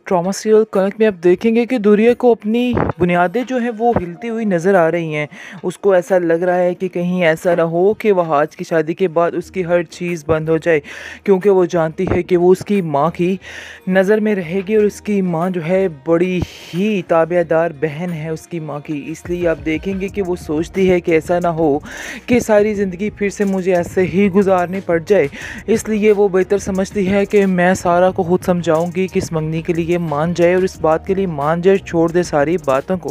Trauma serial connect में आप देखेंगे कि दुरिया को अपनी बुनियादें जो हैं वो हिलती हुई नज़र आ रही हैं। उसको ऐसा लग रहा है कि कहीं ऐसा ना हो कि वह आज की शादी के बाद उसकी हर चीज़ बंद हो जाए, क्योंकि वो जानती है कि वो उसकी माँ की नज़र में रहेगी और उसकी माँ जो है बड़ी ही ताबेदार बहन है उसकी माँ की। इसलिए आप देखेंगे कि वो सोचती है कि ऐसा ना हो कि सारी ज़िंदगी फिर से मुझे ऐसे ही गुजारनी पड़ जाए। इसलिए वो बेहतर समझती है कि मैं सारा को खुद समझाऊंगी कि इस मंगनी के लिए मान जाए और इस बात के लिए मान जाए, छोड़ दे सारी बातों को।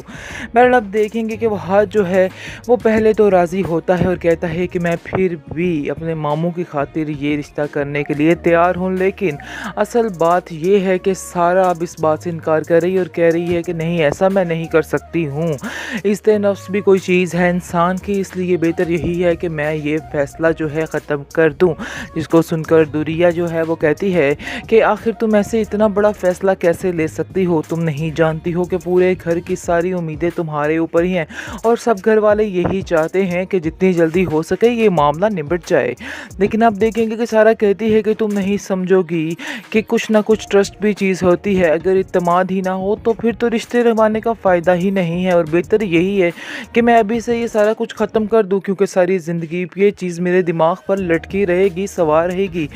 बहरहाल आप देखेंगे कि वह हाथ जो है वो पहले तो राज़ी होता है और कहता है कि मैं फिर भी अपने मामू की खातिर ये रिश्ता करने के लिए तैयार हूँ, लेकिन असल बात ये है कि सारा अब इस बात से इनकार कर रही है और कह रही है कि नहीं, ऐसा मैं नहीं कर सकती हूँ। इस्ते नफ्स भी कोई चीज़ है इंसान की, इसलिए बेहतर यही है कि मैं ये फ़ैसला जो है ख़त्म कर दूँ। जिसको सुनकर दुरिया जो है वो कहती है कि आखिर तुम ऐसे इतना बड़ा फ़ैसला कैसे ले सकती हो? तुम नहीं जानती हो कि पूरे घर की सारी उम्मीदें तुम्हारे ऊपर ही हैं और सब घर वाले यही चाहते हैं कि जितनी जल्दी हो सके ये मामला निपट जाए। लेकिन आप देखेंगे कि सारा कहती है कि तुम नहीं समझोगी कि कुछ ना कुछ ट्रस्ट भी चीज़ होती है। अगर इत्तेमाद ही ना हो तो फिर तो रिश्ते निभाने का फ़ायदा ही नहीं है, और बेहतर यही है कि मैं अभी से ये सारा कुछ ख़त्म कर दूँ, क्योंकि सारी ज़िंदगी ये चीज़ मेरे दिमाग पर लटकी रहेगी, सवार रहेगी।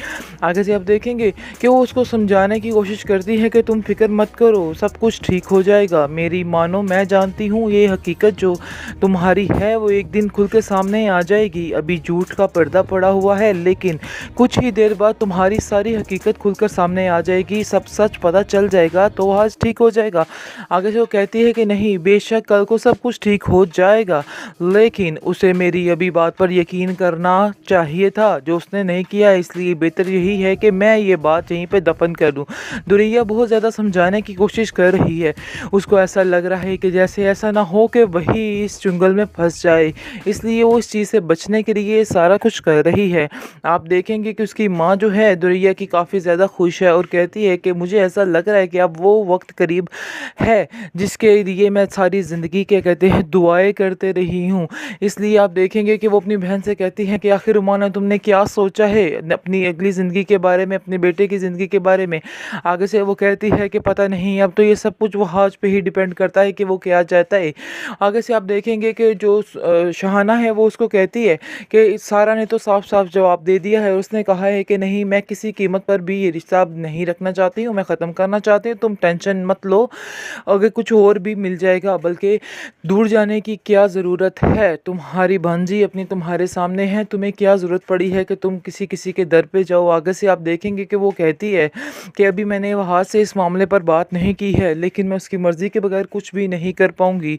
आगे से आप देखेंगे कि वो उसको समझाने की कोशिश करती है कि तुम फिक्र मत करो, सब कुछ ठीक हो जाएगा, मेरी मानो, मैं जानती हूँ ये हकीकत जो तुम्हारी है वो एक दिन खुल के सामने आ जाएगी। अभी झूठ का पर्दा पड़ा हुआ है, लेकिन कुछ ही देर बाद तुम्हारी सारी हकीकत खुलकर सामने आ जाएगी, सब सच पता चल जाएगा, तो आज ठीक हो जाएगा। आगे से वो कहती है कि नहीं, बेशक कल को सब कुछ ठीक हो जाएगा, लेकिन उसे मेरी अभी बात पर यकीन करना चाहिए था जो उसने नहीं किया। इसलिए बेहतर यही है कि मैं ये बात यहीं पे दफन कर दूं। दुरिया बहुत ज़्यादा समझाने की कोशिश कर रही है। उसको ऐसा लग रहा है कि जैसे ऐसा ना हो कि वही इस चुंगल में फंस जाए, इसलिए वो इस चीज़ से बचने के लिए सारा कुछ कर रही है। आप देखेंगे कि उसकी माँ जो है दुरिया की काफ़ी ज़्यादा खुश है और कहती है कि मुझे ऐसा लग रहा है कि अब वो वक्त करीब है जिसके लिए मैं सारी ज़िंदगी के कहते हैं दुआएं करते रही हूँ। इसलिए आप देखेंगे कि वो अपनी बहन से कहती हैं कि आखिर रुमाना तुमने क्या सोचा है अपनी अगली ज़िंदगी के बारे में, अपने बेटे की ज़िंदगी के बारे में? आगे से वो कहती है कि पता नहीं, अब तो ये सब कुछ वो हाज पे ही डिपेंड करता है कि वो क्या चाहता है। आगे से आप देखेंगे कि जो शहाना है वो उसको कहती है कि सारा ने तो साफ साफ जवाब दे दिया है, उसने कहा है कि नहीं, मैं किसी कीमत पर भी ये रिश्ता अब नहीं रखना चाहती हूँ, मैं ख़त्म करना चाहती हूँ, तुम टेंशन मत लो, अगर कुछ और भी मिल जाएगा, बल्कि दूर जाने की क्या ज़रूरत है, तुम्हारी भांजी अपनी तुम्हारे सामने है, तुम्हें क्या ज़रूरत पड़ी है कि तुम किसी किसी के दर पे जाओ। आगे से आप देखेंगे कि वो कहती है कि अभी मैंने वहाँ से इस मामले पर बात नहीं की है, लेकिन मैं उसकी मर्ज़ी के बगैर कुछ भी नहीं कर पाऊँगी।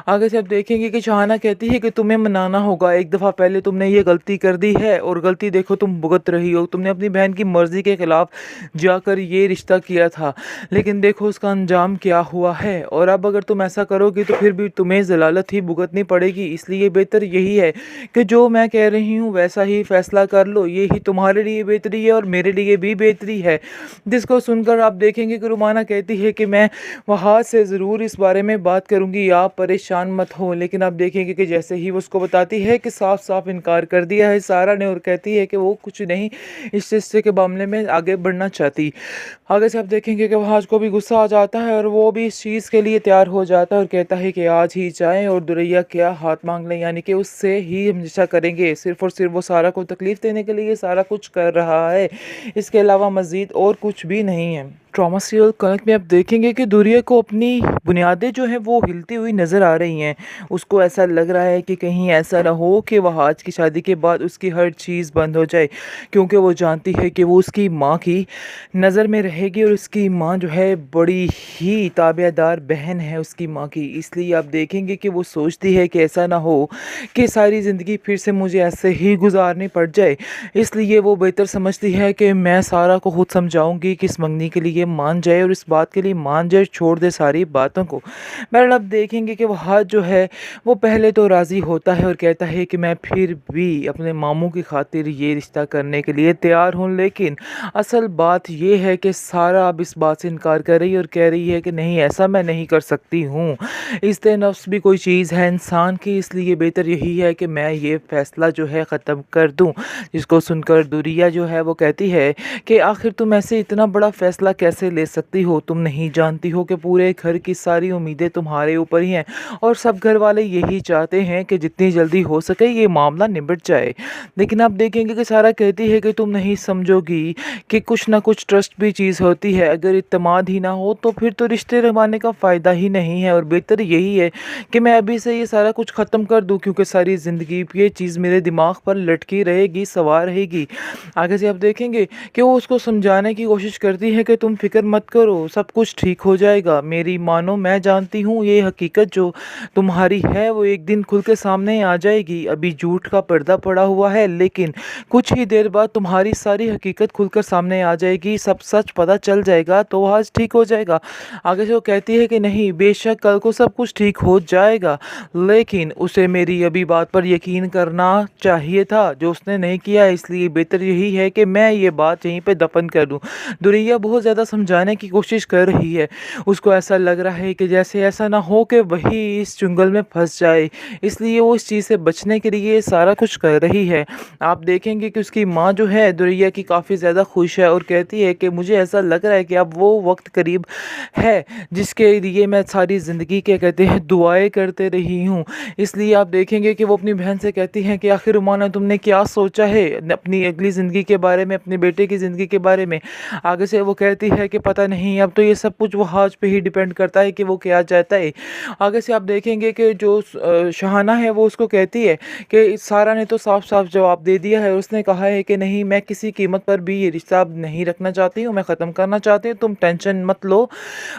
आगे से आप देखेंगे कि शाहाना कहती है कि तुम्हें मनाना होगा, एक दफ़ा पहले तुमने ये गलती कर दी है और गलती देखो तुम भुगत रही हो, तुमने अपनी बहन की मर्ज़ी के ख़िलाफ़ जाकर ये रिश्ता किया था, लेकिन देखो उसका अंजाम क्या हुआ है, और अब अगर तुम ऐसा करोगी तो फिर भी तुम्हें ज़लालत ही भुगतनी पड़ेगी। इसलिए बेहतर यही है कि जो मैं कह रही हूँ वैसा ही फ़ैसला कर लो, ये ही तुम्हारे लिए बेहतरी है और मेरे लिए भी बेहतरी है। जिसको सुनकर आप देखेंगे कि रुमाना कहती है कि मैं वहाँ से ज़रूर इस बारे में बात करूँगी, आप परेशान मत हो। लेकिन आप देखेंगे कि जैसे ही वो उसको बताती है कि साफ साफ इनकार कर दिया है सारा ने, और कहती है कि वो कुछ नहीं इस रिश्ते के मामले में आगे बढ़ना चाहती। आगे से आप देखेंगे कि वहाँ को भी गुस्सा आ जाता है और वो भी इस चीज़ के लिए तैयार हो जाता है और कहता है कि आज ही जाएं और दुरैया क्या हाथ मांग लें, यानी कि उससे ही हम रिश्ता करेंगे। सिर्फ़ और सिर्फ वो सारा को तकलीफ़ देने के लिए सारा कुछ कर रहा है, इसके अलावा मज़ीद और कुछ भी नहीं है। ट्रॉमा सीरियल कनेक्ट में आप देखेंगे कि दुरिया को अपनी बुनियादें जो हैं वो हिलती हुई नज़र आ रही हैं। उसको ऐसा लग रहा है कि कहीं ऐसा ना हो कि वह आज की शादी के बाद उसकी हर चीज़ बंद हो जाए, क्योंकि वो जानती है कि वो उसकी माँ की नज़र में रहेगी और उसकी माँ जो है बड़ी ही ताबेदार बहन है उसकी माँ की। इसलिए आप देखेंगे कि वो सोचती है कि ऐसा ना हो कि सारी ज़िंदगी फिर से मुझे ऐसे ही गुजारनी पड़ जाए। इसलिए वो बेहतर समझती है कि मैं सारा को खुद समझाऊंगी कि इस मंगनी के लिए मान जाए और इस बात के लिए मान जाए, छोड़ दे सारी बातों को। बहरहाल आप देखेंगे कि वो हाथ जो है वो पहले तो राज़ी होता है और कहता है कि मैं फिर भी अपने मामू की खातिर ये रिश्ता करने के लिए तैयार हूँ, लेकिन असल बात ये है कि सारा अब इस बात से इनकार कर रही है और कह रही है कि नहीं, ऐसा मैं नहीं कर सकती हूँ। इस्ते नफ्स भी कोई चीज़ है इंसान की, इसलिए बेहतर यही है कि मैं ये फ़ैसला जो है ख़त्म कर दूँ। जिसको सुनकर दुरिया जो है वो कहती है कि आखिर तुम ऐसे इतना बड़ा फ़ैसला कैसे कैसे ले सकती हो? तुम नहीं जानती हो कि पूरे घर की सारी उम्मीदें तुम्हारे ऊपर ही हैं और सब घर वाले यही चाहते हैं कि जितनी जल्दी हो सके ये मामला निबट जाए। लेकिन आप देखेंगे कि सारा कहती है कि तुम नहीं समझोगी कि कुछ ना कुछ ट्रस्ट भी चीज़ होती है। अगर इत्मीनान ही ना हो तो फिर तो रिश्ते निभाने का फ़ायदा ही नहीं है और बेहतर यही है कि मैं अभी से ये सारा कुछ ख़त्म कर दूं, क्योंकि सारी ज़िंदगी ये चीज़ मेरे दिमाग पर लटकी रहेगी, सवार रहेगी। आगे से आप देखेंगे कि वो उसको समझाने की कोशिश करती है कि तुम फिक्र मत करो, सब कुछ ठीक हो जाएगा, मेरी मानो, मैं जानती हूँ ये हकीकत जो तुम्हारी है वो एक दिन खुल के सामने आ जाएगी। अभी झूठ का पर्दा पड़ा हुआ है, लेकिन कुछ ही देर बाद तुम्हारी सारी हकीकत खुलकर सामने आ जाएगी, सब सच पता चल जाएगा, तो आज ठीक हो जाएगा। आगे से वो कहती है कि नहीं, बेशक कल को सब कुछ ठीक हो जाएगा, लेकिन उसे मेरी अभी बात पर यकीन करना चाहिए था जो उसने नहीं किया, इसलिए बेहतर यही है कि मैं ये बात यहीं पे दफन कर दूं। दुरैया बहुत ज़्यादा समझाने की कोशिश कर रही है, उसको ऐसा लग रहा है कि जैसे ऐसा ना हो कि वही इस चुंगल में फंस जाए, इसलिए वो इस चीज़ से बचने के लिए सारा कुछ कर रही है। आप देखेंगे कि उसकी माँ जो है दुरैया की काफ़ी ज़्यादा खुश है और कहती है कि मुझे ऐसा लग रहा है कि अब वो वक्त करीब है जिसके लिए मैं सारी ज़िंदगी क्या कहते हैं दुआएं करते रही हूँ। इसलिए आप देखेंगे कि वो अपनी बहन से कहती हैं कि आखिर रुमाना तुमने क्या सोचा है अपनी अगली ज़िंदगी के बारे में, अपने बेटे की ज़िंदगी के बारे में? आगे से वो कहती है कि पता नहीं, अब तो ये सब कुछ वो हाज पे ही डिपेंड करता है कि वो क्या चाहता है। आगे से आप देखेंगे कि जो शहाना है वो उसको कहती है कि सारा ने तो साफ साफ जवाब दे दिया है, उसने कहा है कि नहीं, मैं किसी कीमत पर भी ये रिश्ता अब नहीं रखना चाहती हूँ, मैं ख़त्म करना चाहती हूँ, तुम टेंशन मत लो,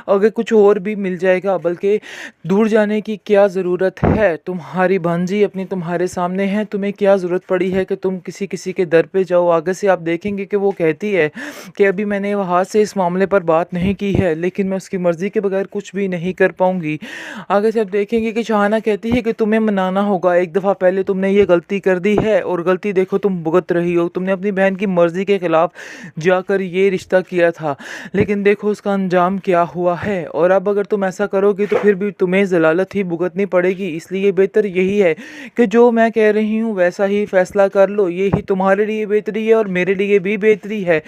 अगर कुछ और भी मिल जाएगा, बल्कि दूर जाने की क्या ज़रूरत है, तुम्हारी भांजी अपनी तुम्हारे सामने है, तुम्हें क्या ज़रूरत पड़ी है कि तुम किसी किसी के दर पे जाओ। आगे से आप देखेंगे कि वो कहती है कि अभी मैंने वहाँ से इस मामले पर बात नहीं की है, लेकिन मैं उसकी मर्ज़ी के बगैर कुछ भी नहीं कर पाऊँगी। आगे से आप देखेंगे कि शहाना कहती है कि तुम्हें मनाना होगा, एक दफ़ा पहले तुमने ये गलती कर दी है और गलती देखो तुम भुगत रही हो, तुमने अपनी बहन की मर्ज़ी के ख़िलाफ़ जाकर ये रिश्ता किया था, लेकिन देखो उसका अंजाम क्या हुआ है, और अब अगर तुम ऐसा करोगी तो फिर भी तुम्हें ज़लालत ही भुगतनी पड़ेगी। इसलिए बेहतर यही है कि जो मैं कह रही हूँ वैसा ही फैसला कर लो, ये ही तुम्हारे लिए बेहतरी है और मेरे लिए भी बेहतरी है।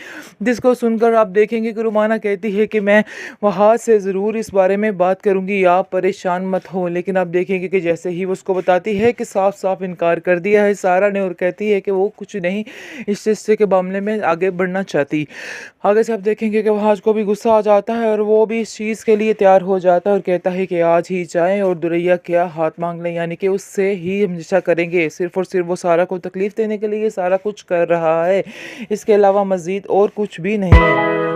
जिसको सुनकर आप देखेंगे कि रुमाना कहती है कि मैं वहाँ से ज़रूर इस बारे में बात करूँगी, आप परेशान मत हो। लेकिन आप देखेंगे कि जैसे ही वो उसको बताती है कि साफ साफ इनकार कर दिया है सारा ने, और कहती है कि वो कुछ नहीं इस रिश्ते के मामले में आगे बढ़ना चाहती। आगे से आप देखेंगे कि वहाँ को भी गुस्सा आ जाता है और वो भी इस चीज़ के लिए तैयार हो जाता है और कहता है कि आज ही जाएं और दुरैया क्या हाथ मांग लें, यानी कि उससे ही हमेशा करेंगे, सिर्फ़ और सिर्फ वो सारा को तकलीफ़ देने के लिए सारा कुछ कर रहा है, इसके अलावा मज़ीद और कुछ भी नहीं है।